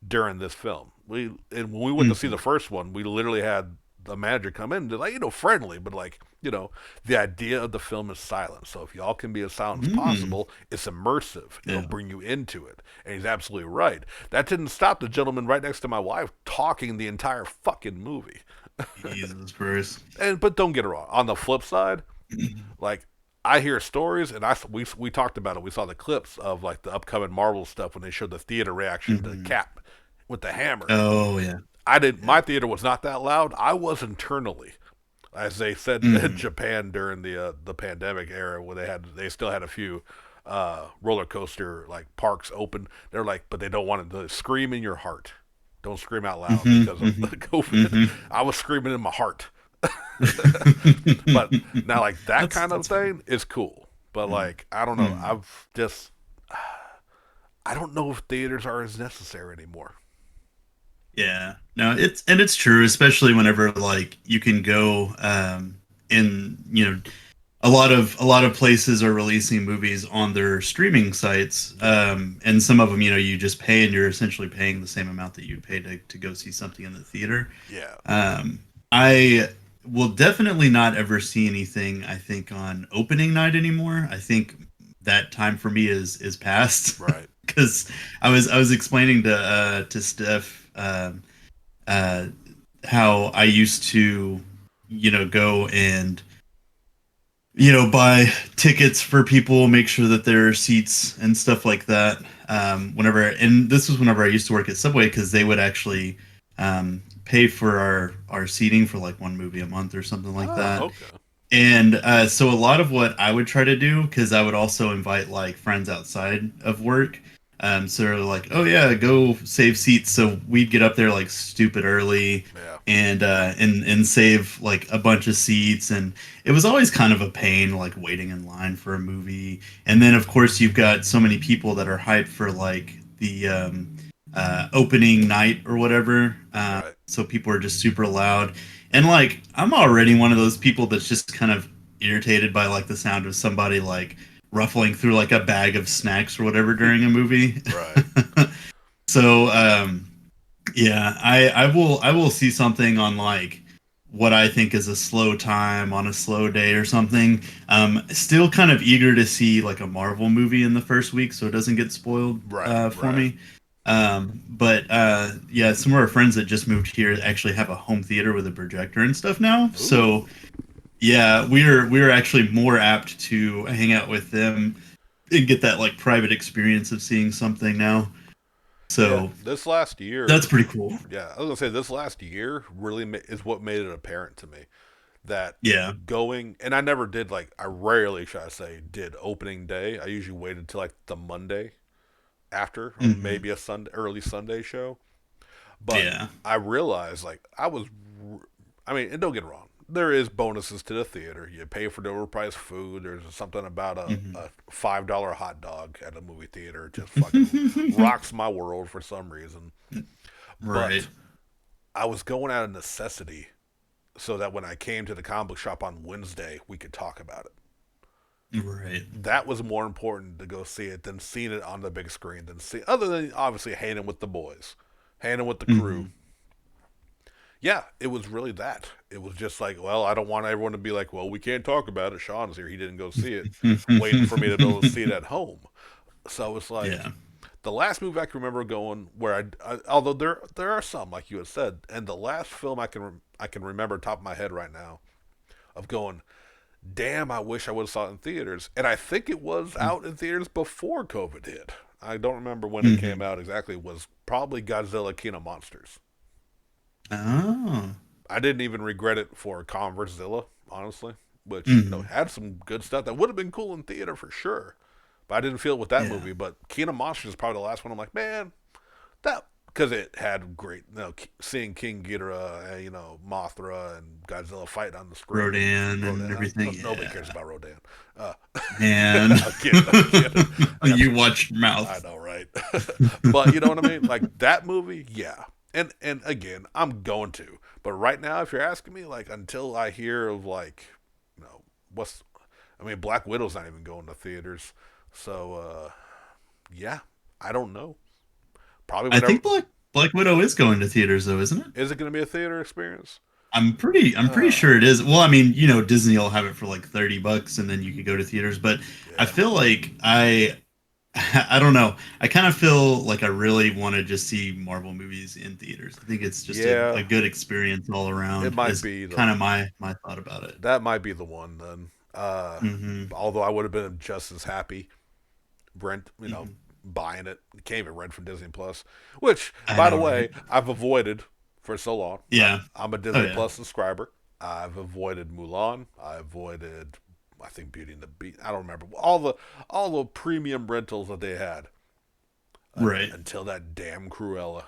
during this film. And when we went to see the Hmm. first one, we literally had the manager come in, like, friendly, but like, the idea of the film is silent. So if y'all can be as silent as Mm. possible, it's immersive. It'll Yeah. bring you into it. And he's absolutely right. That didn't stop the gentleman right next to my wife talking the entire fucking movie. Jesus Christ. But don't get it wrong. On the flip side, like, I hear stories, and we talked about it. We saw the clips of like the upcoming Marvel stuff when they showed the theater reaction to Hmm. Cap with the hammer. Oh yeah. I didn't. Yeah. My theater was not that loud. I was internally, as they said in Hmm. Japan during the pandemic era, where they still had a few roller coaster like parks open. They're like, but they don't want to scream in your heart. Don't scream out loud Hmm. because of Hmm. COVID. Hmm. I was screaming in my heart. But now, like, that kind of That's funny. thing is cool. But Mm. like, I don't know. Mm. I don't know if theaters are as necessary anymore. Yeah. No, it's true, especially whenever like you can go in, a lot of places are releasing movies on their streaming sites. Yep. And some of them, you just pay and you're essentially paying the same amount that you pay to go see something in the theater. Yeah. I will definitely not ever see anything, I think, on opening night anymore. I think that time for me is past. Right. Because I was explaining to Steph, uh, how I used to, go and buy tickets for people, make sure that there are seats and stuff like that. And this was whenever I used to work at Subway, because they would actually pay for our seating for like one movie a month or something like Oh, that. okay. And so a lot of what I would try to do, because I would also invite like friends outside of work. So they're like, oh yeah, go save seats. So we'd get up there like stupid early, Yeah. and save like a bunch of seats, and it was always kind of a pain like waiting in line for a movie. And then of course you've got so many people that are hyped for like the opening night or whatever. Right. So people are just super loud. And like I'm already one of those people that's just kind of irritated by like the sound of somebody like ruffling through like a bag of snacks or whatever during a movie. Right. So yeah, I will see something on like what I think is a slow time on a slow day or something. Still kind of eager to see like a Marvel movie in the first week so it doesn't get spoiled Right. for Right. me. But yeah, some of our friends that just moved here actually have a home theater with a projector and stuff now. So yeah, we're actually more apt to hang out with them and get that like private experience of seeing something now. Yeah. So This last year, that's pretty cool. yeah, I was gonna say this last year really is what made it apparent to me that Yeah. going, and I never did like, I rarely, should I say, did opening day. I usually waited till like the Monday after, or Hmm. maybe a Sunday, early Sunday show. But Yeah. I realized like I mean, and don't get it wrong, there is bonuses to the theater. You pay for the overpriced food. There's something about Hmm. a $5 hot dog at a movie theater. It just fucking rocks my world for some reason. Right. But I was going out of necessity so that when I came to the comic book shop on Wednesday, we could talk about it. Right. That was more important to go see it than seeing it on the big screen, other than obviously hanging with the boys, hanging with the crew. Hmm. Yeah, it was really that. It was just like, well, I don't want everyone to be like, well, we can't talk about it. Sean's here. He didn't go see it. Waiting for me to be able to see it at home. So it's like Yeah. the last movie I can remember going where although there are some like you had said, and the last film I can remember top of my head right now of going, damn, I wish I would have saw it in theaters. And I think it was out in theaters before COVID hit. I don't remember when it Hmm. came out exactly. It was probably Godzilla King of Monsters. Oh. I didn't even regret it for Convertzilla, honestly, which Hmm. had some good stuff that would have been cool in theater for sure. But I didn't feel it with that Yeah. movie. But King of Monsters is probably the last one. I'm like, man, that because it had great, seeing King Ghidorah, Mothra and Godzilla fighting on the screen. Rodan and Rodan, everything. nobody Yeah. cares about Rodan. Uh, Man. I'm kidding. I'm kidding. I got You watch your I mouth. know, right? But you know what I mean? Like that movie, yeah. And again, I'm going to. But right now, if you're asking me, like until I hear of like, what's, I mean, Black Widow's not even going to theaters. So yeah, I don't know. Probably I whenever. think Black Widow is going to theaters though, isn't it? Is it going to be a theater experience? I'm pretty Uh, sure it is. Well, I mean, Disney will have it for like $30 and then you could go to theaters, but I yeah. feel like I don't know. I kind of feel like I really want to just see Marvel movies in theaters. I think it's just a Yeah, good experience all it around might is be kind of my thought about it. that might be the one then. Hmm. Although I would have been just as happy rent, Hmm. buying it. You can't even rent from Disney Plus, which, I by the know, right? way, I've avoided for so long. Yeah. I'm a Oh Disney yeah. Plus subscriber. I've avoided Mulan. I avoided, I think, Beauty and the Beast. I don't remember all the premium rentals that they had Right. until that damn Cruella.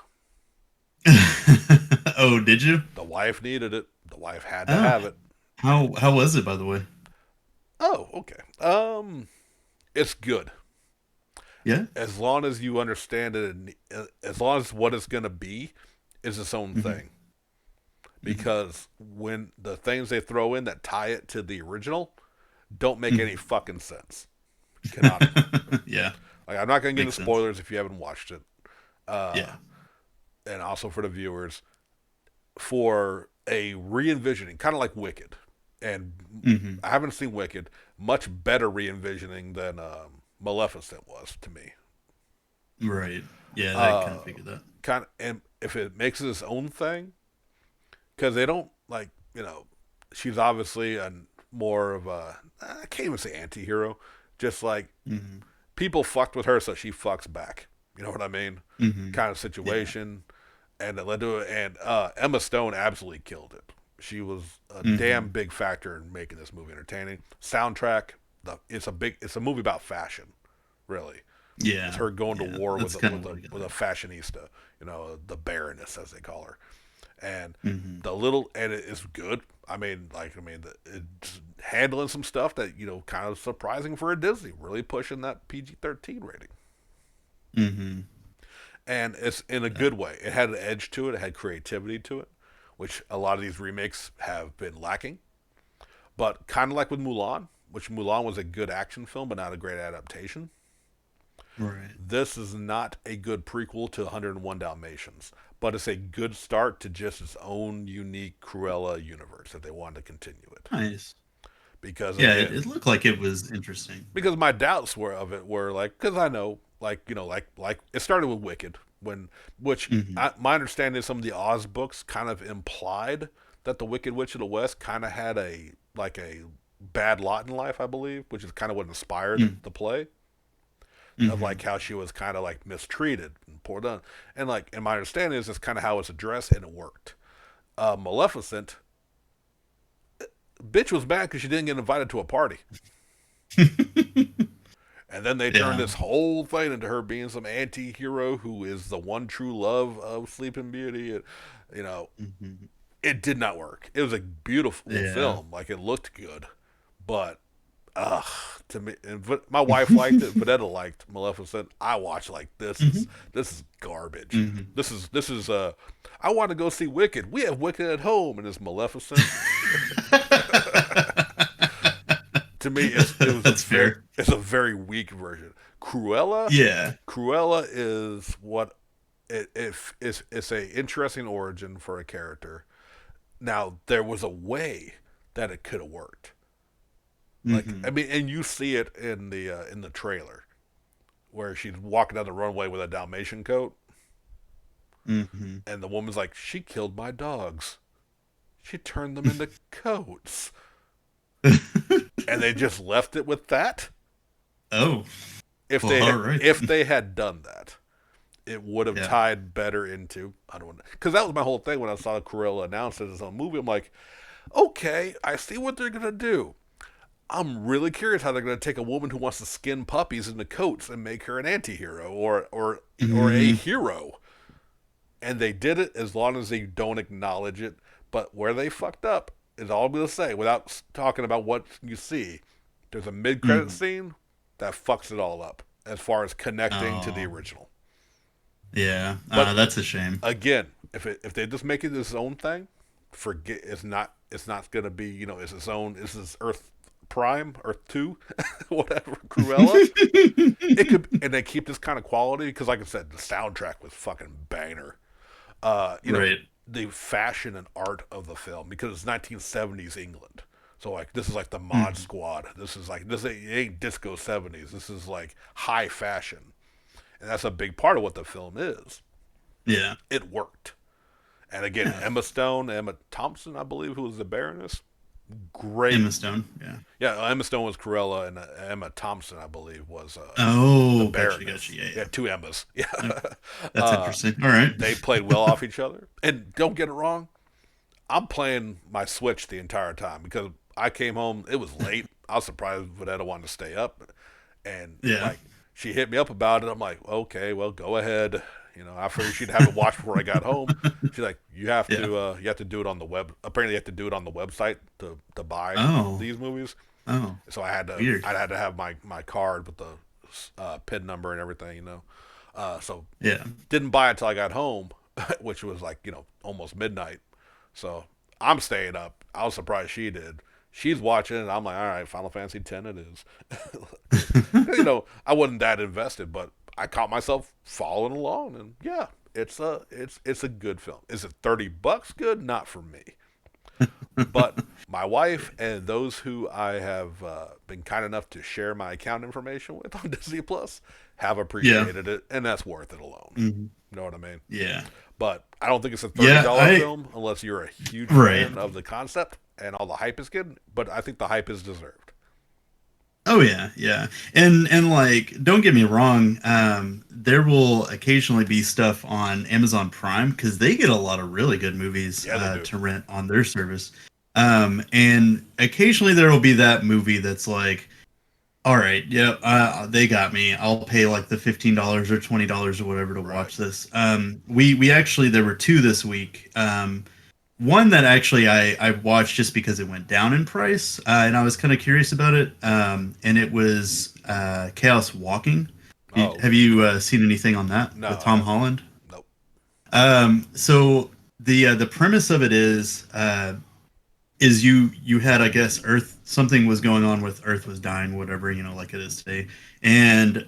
Oh, did you? The wife needed it. The wife had to Oh, have it. how was it by the way? Oh, okay. It's good. Yeah. As long as you understand it, and as long as what it's gonna be is its own Hmm. thing. Because when the things they throw in that tie it to the original don't make any Hmm. fucking sense canonically. Yeah. Like I'm not gonna get into Makes sense. spoilers if you haven't watched it, uh, Yeah. and also for the viewers, for a re-envisioning, kind of like Wicked, and Hmm. I haven't seen Wicked, much better re-envisioning than Maleficent was to me. Right. Yeah, I kind Uh, of figured that. kind of, and if it makes it its own thing, because they don't like, she's obviously a more of a, I can't even say anti-hero, just like Hmm. people fucked with her, so she fucks back. You know what I mean? Hmm. Kind of Yeah. situation, and it led to it. And Emma Stone absolutely killed it. She was a damn big factor in making this movie entertaining. Soundtrack, it's a movie about fashion, really. Yeah. It's her going to war That's with kind of what I with a got. fashionista, the Baroness as they call her, and Mm-hmm. and it is good. It's handling some stuff that kind of surprising for a Disney, really pushing that PG-13 rating, Mm-hmm. and it's in a good way. It had an edge to it. It had creativity to it, which a lot of these remakes have been lacking. But kind of like with Mulan, which Mulan was a good action film, but not a great adaptation. Right. This is not a good prequel to 101 Dalmatians, but it's a good start to just its own unique Cruella universe if they wanted to continue it. Nice. Because Yeah, again, it looked like it was interesting. because my doubts were like, because I know, like it started with Wicked, Mm-hmm. my understanding is some of the Oz books kind of implied that the Wicked Witch of the West kind of had a bad lot in life, I believe, which is kind of what inspired the play, of Mm-hmm. like how she was kind of like mistreated and poured on, and my understanding is that's kind of how it's addressed, and it worked. Maleficent, bitch was mad because she didn't get invited to a party. And then they turned Yeah. this whole thing into her being some anti-hero who is the one true love of Sleeping Beauty. And, you know, Mm-hmm. it did not work. It was a beautiful Yeah. film. Like, it looked good. But, ugh, to me, my wife liked it. Vanetta liked Maleficent. I watched like, Mm-hmm. this is garbage. Mm-hmm. I want to go see Wicked. We have Wicked at home. And it's Maleficent. To me, That's fair. it's a very weak version. Cruella, Yeah. Cruella is what it's a interesting origin for a character. Now there was a way that it could have worked. Like Mm-hmm. I mean, and you see it in the trailer where she's walking down the runway with a Dalmatian coat, Mm-hmm. and the woman's like, "She killed my dogs. She turned them into coats," and they just left it with that. Oh. If Well, all right. if they had done that, it would have Yeah. tied better into, I don't know, because that was my whole thing when I saw Cruella announce it as a movie. I'm like, okay, I see what they're gonna do. I'm really curious how they're gonna take a woman who wants to skin puppies into coats and make her an anti-hero or a Mm-hmm. hero. And they did it as long as they don't acknowledge it. But where they fucked up is all I'm gonna say without talking about what you see. There's a mid-credit Mm-hmm. scene that fucks it all up as far as connecting to the Oh. original. Yeah. But That's a shame. again, if they just make it its own thing, forget it's not gonna be it's its own. This is Earth Prime, Earth 2, whatever. Cruella. It could, and they keep this kind of quality because, like I said, the soundtrack was fucking banger. Right. The fashion and art of the film because it's 1970s England. So like this is like the Mod Mm-hmm. Squad. This ain't disco 70s. This is like high fashion, and that's a big part of what the film is. Yeah. It worked, and again, Yeah. Emma Stone, Emma Thompson, I believe, who was the Baroness. Great. Emma Stone. Yeah. Yeah, Emma Stone was Cruella, and Emma Thompson, I believe, was the Oh, gotcha, Baroness. gotcha. Yeah, Yeah, yeah. two Emmas. Yeah. Okay. That's interesting. All right. They played well off each other. And don't get it wrong, I'm playing my Switch the entire time because I came home. It was late. I was surprised Vanetta wanted to stay up, and Yeah. like she hit me up about it. I'm like, okay, well, go ahead. I figured she'd have it watched before I got home. She's like, you have Yeah. to do it on the web. Apparently, you have to do it on the website to buy Oh. these movies. Oh. So I Weird. had to have my card with the PIN number and everything. So Yeah. didn't buy it until I got home, which was like almost midnight. So I'm staying up. I was surprised she did. She's watching it. And I'm like, all right, Final Fantasy X it is. I wasn't that invested, but I caught myself following along, and yeah, it's a good film. Is it $30 good? Not for me. But my wife and those who I have been kind enough to share my account information with on Disney Plus have appreciated it, and that's worth it alone. Mm-hmm. You know what I mean? Yeah. But I don't think it's a Yeah, $30 film unless you're a huge Right. fan of the concept and all the hype is good. But I think the hype is deserved. Oh yeah, yeah. And like don't get me wrong, there will occasionally be stuff on Amazon Prime because they get a lot of really good movies Yeah, they do. to rent on their service. And occasionally there will be that movie that's like, all right, yeah, they got me. I'll pay like the $15 or $20 or whatever to Right. watch this. We actually there were two this week. One that actually I watched just because it went down in price, and I was kind of curious about it. And it was Chaos Walking. Oh, Have you seen anything on that no, with I Tom haven't. Holland? Nope. So the premise of it is you had, I guess, Earth, something was going on with Earth was dying, whatever, like it is today. And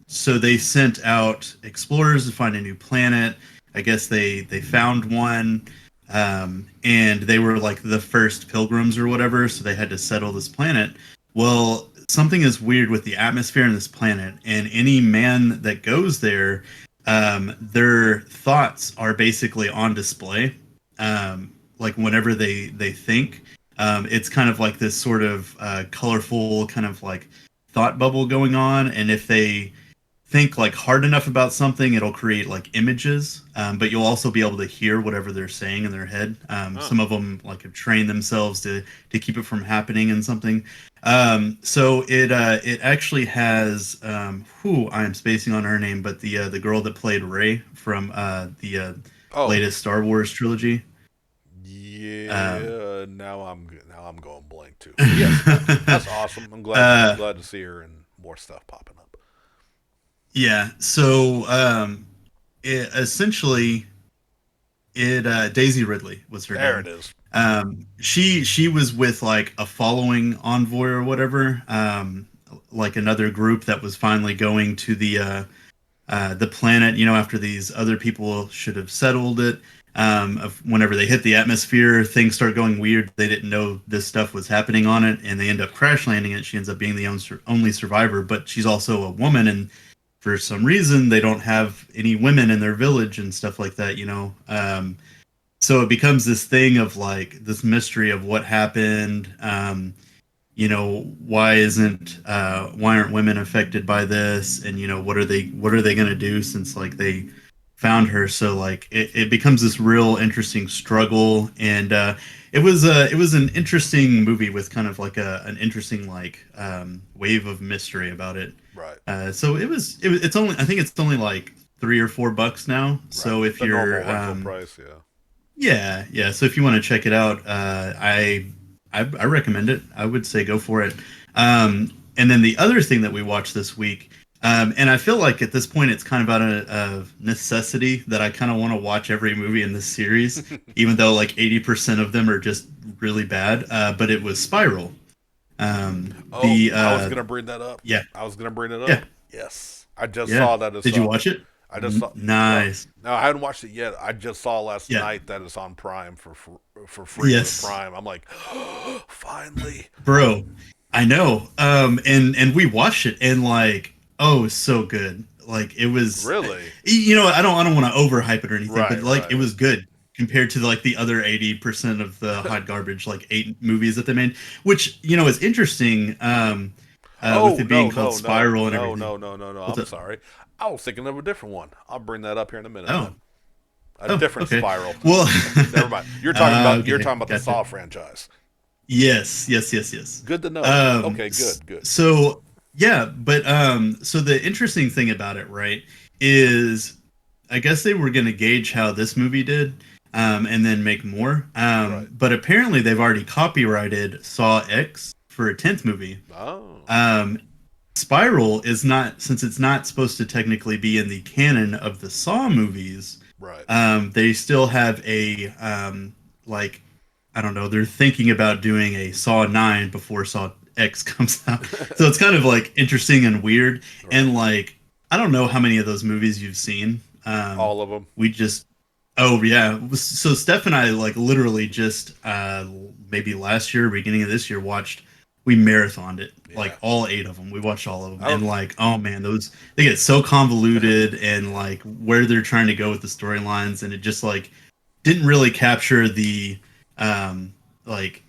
so they sent out explorers to find a new planet. I guess they found one, and they were like the first pilgrims or whatever, so they had to settle this planet. Well, something is weird with the atmosphere in this planet, and any man that goes there, their thoughts are basically on display. Like whenever they think, it's kind of like this sort of colorful kind of like thought bubble going on, and if they think like hard enough about something, it'll create like images. But you'll also be able to hear whatever they're saying in their head. Huh. Some of them like have trained themselves to keep it from happening and something. So it actually has who I am spacing on her name, but the girl that played Rey from the Oh, latest Star Wars trilogy. Um, yeah. Now I'm going blank too. But yes, that's awesome. I'm uh, glad to see her and more stuff popping up. yeah. So essentially, it Daisy Ridley was her There it name. is. She was with like a following envoy or whatever, like another group that was finally going to the planet. After these other people should have settled it. Of whenever they hit the atmosphere, things start going weird. They didn't know this stuff was happening on it, and they end up crash landing it. She ends up being the only survivor, but she's also a woman, and for some reason they don't have any women in their village and stuff like that. So it becomes this thing of like this mystery of what happened. Why aren't women affected by this, and what are they going to do since like they found her. So like it becomes this real interesting struggle. And it was an interesting movie with kind of like an interesting like wave of mystery about it. Right. So it's only, I think it's only like $3 or $4 now. Right. So if The normal you're rental price. Yeah. yeah. So if you want to check it out, I recommend it. I would say go for it. And then the other thing that we watched this week, and I feel like at this point it's kind of out of necessity that I kind of want to watch every movie in this series, even though like 80% of them are just really bad. But it was Spiral. Oh, The I was gonna bring that up. Yeah, I was gonna bring it yeah, up. Yes, I just yeah. saw that it's Did you watch it? I just saw. No, Nice. no, I hadn't watched it yet. I just saw last Yeah. night that it's on Prime for free with Yes, Prime. I'm like, finally. bro. I know. And we watched it, and like, oh, it's so good. Like it was, Really? I don't want to overhype it or anything, but Right, like it right. was good compared to like the other 80% of the hot garbage, like 8 movies that they made, which is interesting. With Oh it being no, called no, no, Spiral and no, everything. no, no, no, no. What's I'm up? sorry. I was thinking of a different one. I'll bring that up here in a minute. Oh, Then a oh, different okay. Spiral. Well, Never mind. You're okay, talking about the gotcha. Saw franchise. Yes, yes, yes, yes. Good to know. Um, Okay, s- good, good. so yeah, but so the interesting thing about it, right, is I guess they were going to gauge how this movie did, and then make more. Right. But apparently they've already copyrighted Saw X for a 10th movie. Oh, Um, Spiral is not, since it's not supposed to technically be in the canon of the Saw movies. right. They still have a like, I don't know, they're thinking about doing a Saw 9 before Saw X comes out. So it's kind of like interesting and weird. Right. And like, I don't know how many of those movies you've seen. All of them. We just Oh yeah. So Steph and I like literally just maybe last year, beginning of this year, we marathoned it, Yeah. like all 8 of them. We watched all of them, I don't, and like, oh man, those, they get so convoluted, and like where they're trying to go with the storylines, and it just like didn't really capture the um like,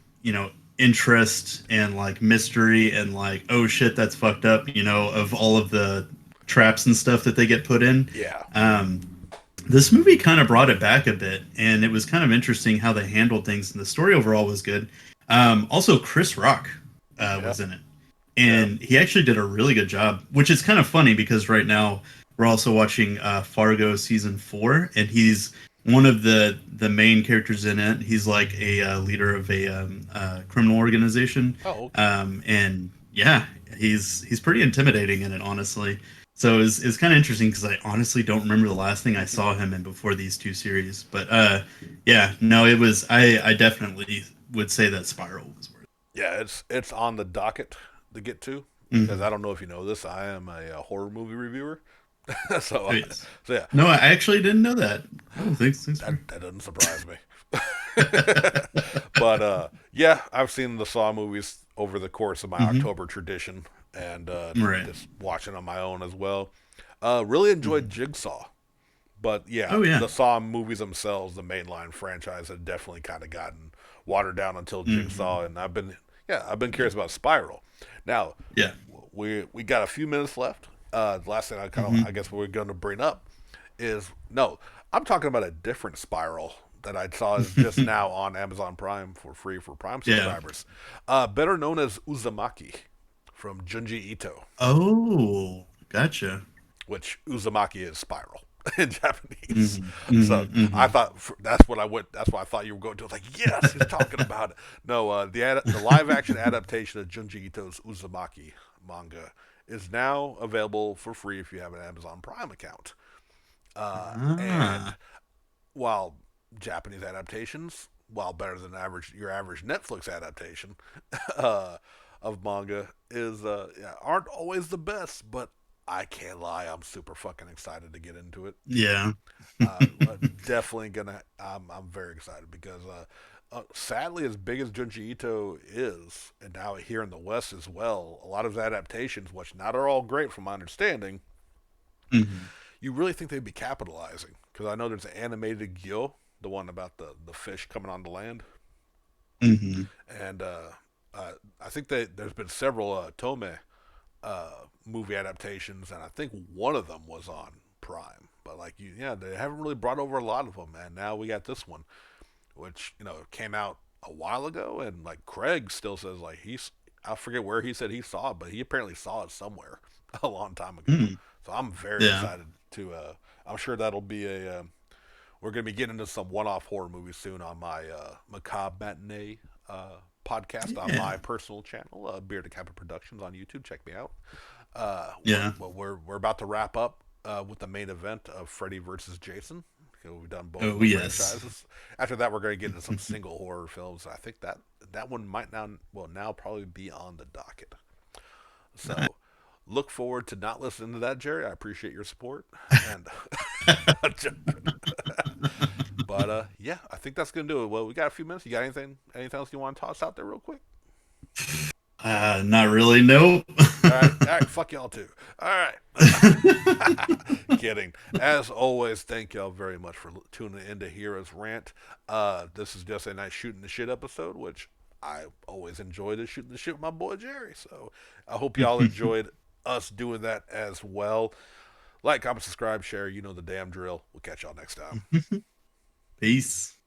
interest and like mystery and like, oh shit, that's fucked up, you know, of all of the traps and stuff that they get put in. Yeah. This movie kind of brought it back a bit, and it was kind of interesting how they handled things, and the story overall was good. Also, Chris Rock was in it, and he actually did a really good job, which is kind of funny because right now we're also watching Fargo season 4, and he's one of the main characters in it. He's like a leader of a criminal organization. Oh, okay. And yeah, he's pretty intimidating in it, honestly. So it's kind of interesting because I honestly don't remember the last thing I saw him in before these two series. But yeah, no, it was. I definitely would say that Spiral was worth it. Yeah, it's on the docket to get to because I don't know if you know this. I am a horror movie reviewer, so Oh, yes. so yeah, No, I actually didn't know that. Oh, thanks. that doesn't surprise me. But yeah, I've seen the Saw movies over the course of my October tradition, and Right. just watching on my own as well. Really enjoyed Jigsaw, but yeah, Oh, yeah. the Saw movies themselves, the mainline franchise, had definitely kind of gotten watered down until Jigsaw, and I've been curious about Spiral. Now Yeah. we got a few minutes left. The last thing I guess we're going to bring up is no, I'm talking about a different Spiral that I saw just now on Amazon Prime for free for Prime subscribers. Better known as Uzumaki from Junji Ito, Oh, gotcha. which Uzumaki is Spiral in Japanese. So I thought that's what I thought you were going to. I was like, yes, he's talking about it. No, the live action adaptation of Junji Ito's Uzumaki manga is now available for free if you have an Amazon Prime account. And while Japanese adaptations, while better than your average Netflix adaptation of manga, aren't always the best. But I can't lie, I'm super fucking excited to get into it. Yeah. Definitely gonna. I'm very excited because sadly, as big as Junji Ito is, and now here in the West as well, a lot of his adaptations, which not are all great from my understanding, you really think they'd be capitalizing because I know there's an animated Gyo, the one about the fish coming on the land, and I think there's been several Tome movie adaptations, and I think one of them was on Prime. But they haven't really brought over a lot of them, and now we got this one, which came out a while ago, and like Craig still says I forget where he said he saw it, but he apparently saw it somewhere a long time ago. So I'm very excited to. I'm sure that'll be we're gonna be getting into some one-off horror movies soon on my Macabre Matinee podcast on my personal channel, Bearded Cabin Productions on YouTube. Check me out. We're about to wrap up with the main event of Freddy versus Jason. We've done both franchises. After that, we're going to get into some single horror films. I think that one might now probably be on the docket. So look forward to not listening to that, Jerry. I appreciate your support. And but yeah, I think that's going to do it. Well, we got a few minutes. You got anything else you want to toss out there real quick? Not really. Nope. All right, fuck y'all too. All right. Kidding. As always, thank y'all very much for tuning in to hear us rant. This is just a nice shooting the shit episode, which I always enjoy to shooting the shit with my boy Jerry. So I hope y'all enjoyed us doing that as well. Like, comment, subscribe, share. You know the damn drill. We'll catch y'all next time. Peace.